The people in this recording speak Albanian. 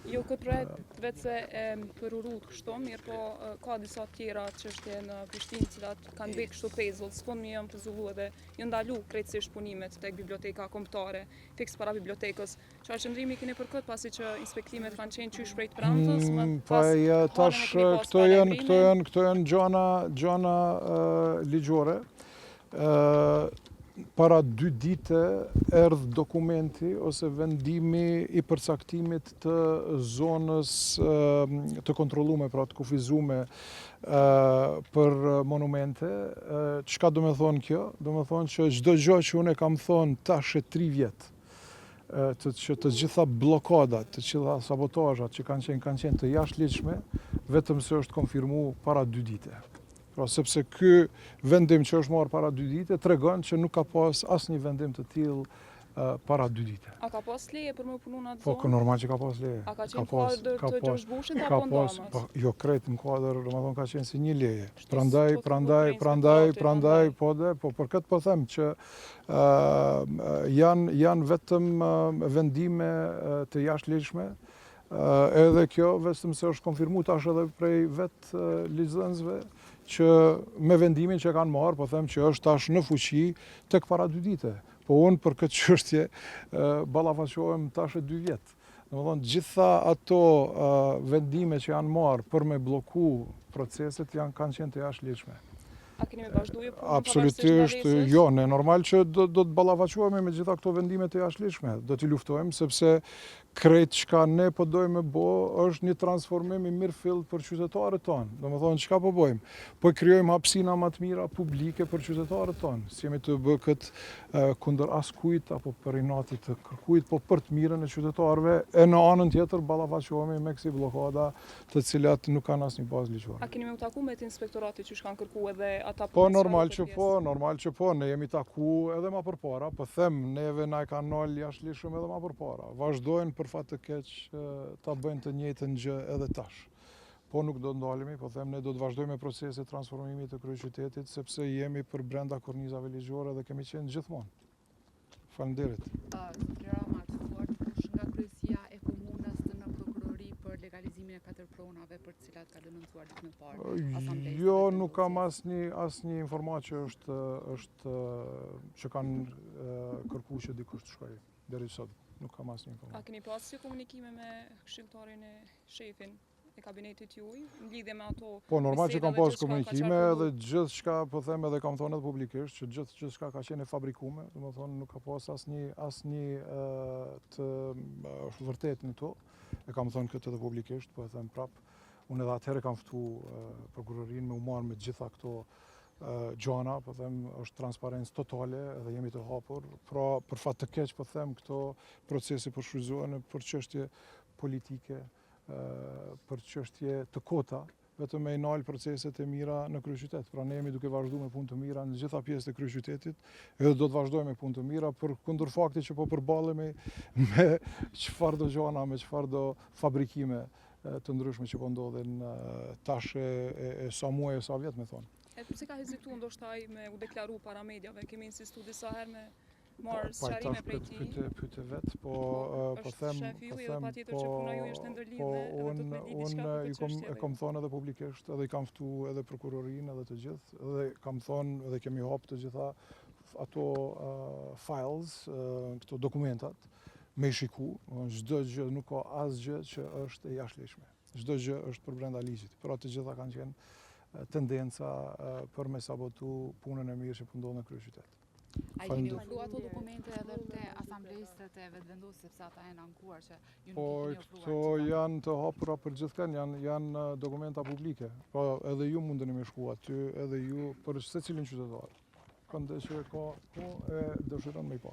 Jo, këtë projekt vetë se për urut kështu, mirë po ka disa tjera çështje në Prishtinë cilat kanë bërë kështu pezull, s'fund mi janë pëzullu edhe janë ndalu krejtësisht punimet tek biblioteka kombëtare, fiks para bibliotekës. Çfarë qëndrimi keni për këtë, pasi që inspektimet kanë qenë qysh prej të premtës, më pas tash këto janë gjana ligjore. Para 2 dite erdh dokumenti ose vendimi i përcaktimit të zonës të kontrollume, pra të kufizume për monumente. Çka do me thonë kjo? Do me thonë që çdo gjë që unë e kam thonë tash 3 vjet, që të gjitha bllokadat, të gjitha sabotazhat që kanë qenë të jashtëligjshme, vetëm se është konfirmu para 2 dite. Pra, sepse ky vendim që është marrë para 2 dite tregon që nuk ka pas asnjë vendim të tillë para 2 dite. A ka pas leje për me punu në atë Po, zonë? normal që ka pas leje. A ka qenë kuadër të Gjosh Bushit apo ndamës? Jo, krejt në kuadër, domethënë ka qenë si një leje. Po për këtë po them që janë vetëm vendime të jashtëligjshme. Edhe kjo vetëm se është konfirmuar tash edhe prej vetë ligjzënësve që me vendimin që kanë marrë, po them që është tash në fuqi tek para 2 dite. Po unë për këtë çështje ballafaqohem tash 2 vjet. Domethënë gjitha ato vendime që janë marrë për me blloku proceset kanë qenë të jashtëligjshme. A keni me vazhduar punën? Absolutisht, jo, ne normal që do të ballafaqohemi me gjitha këto vendime të jashtëligjshme. Do t'i luftojmë sepse krejt çka ne po dojmë bë është një transformim i mirëfillt për qytetarët tonë. Domethënë çka po bëjmë? Po krijojmë hapësina më të mira publike për qytetarët tonë. S'jemi të bë këtë kundër askujt apo për inati të kërkujt, po për të mirën e qytetarëve. E në anën tjetër ballafaqohemi me kësi bllokada të cilat nuk kanë asnjë bazë ligjore. A keni me u taku me të inspektoratit që kanë kërkuar edhe ata? Po normal që po, ne jemi taku edhe më përpara, po them neve na e kanë nol jashtëligjshëm edhe më përpara. Vazhdojnë për fat të keq ta bëjnë të njëjtën gjë edhe tash. Po nuk do ndalemi, po them ne do të vazhdojmë me procesin e transformimit të kryeqytetit sepse jemi për brenda kornizave ligjore dhe kemi qenë gjithmonë. Faleminderit. Nga kryesia e komunës në prokurori për legalizimin e 4 pronave për të cilat ka denoncuar ditën e parë. Jo, nuk kam asnjë informatë që kanë kërkuar që dikush të shkojë deri sot. Nuk kam asnjë informatë. A keni pasur komunikime me këshilltarin e shefin e kabinetit juaj në lidhje me ato? Po normal që kam pas komunikime dhe gjithçka po them edhe kam thënë edhe publikisht që gjithçka ka qenë e fabrikuar, domethënë nuk ka pas asnjë të vërtetë në to. E kam thënë këtë edhe publikisht, po e them prap. Unë edhe atëherë kam ftuar prokurorinë me u marrë me gjitha këto gjana, po them është transparencë totale edhe jemi të hapur. Pra për fat të keq po them këto procesi po shfrytëzohen për çështje politike, për çështje të kota, vetëm me nal proceset e mira në kryeqytet. Pra ne jemi duke vazhduar me punë të mira në gjitha pjesët e kryeqytetit, edhe do të vazhdojmë me punë të mira për kundër faktit që po përballemi me çfarëdo gjana, me çfarëdo fabrikime të ndryshme që po ndodhin tash e sa muaj e sa vjet me thonë. E pse ka hezituar ndoshta ai me u deklaru para mediave? Kemi insistuar disa herë me marrë sqarime prej tij. Pyete vet, po them, patjetër që puna juaj është ndërlidhur unë e kam thënë edhe publikisht, edhe i kam ftuar edhe prokurorinë edhe të gjithë, edhe kam thënë edhe kemi hap të gjitha ato files, këto dokumentat me shiku, çdo gjë nuk ka asgjë që është e jashtëligjshme. Çdo gjë është për brenda ligjit. Pra të gjitha kanë qenë tendenca për me sabotu punën e mirë që po ndodh në kryeqytet. A i keni ofruar ato dokumente edhe te asamblesë të vetëvendosur sepse ata janë ankuar që ju nuk i keni ofruar? Po këto janë të hapura për gjithkën, janë dokumenta publike. Po edhe ju mundeni me shku aty, edhe ju për secilin qytetar. Këndë që ka e dëshiron me i pa.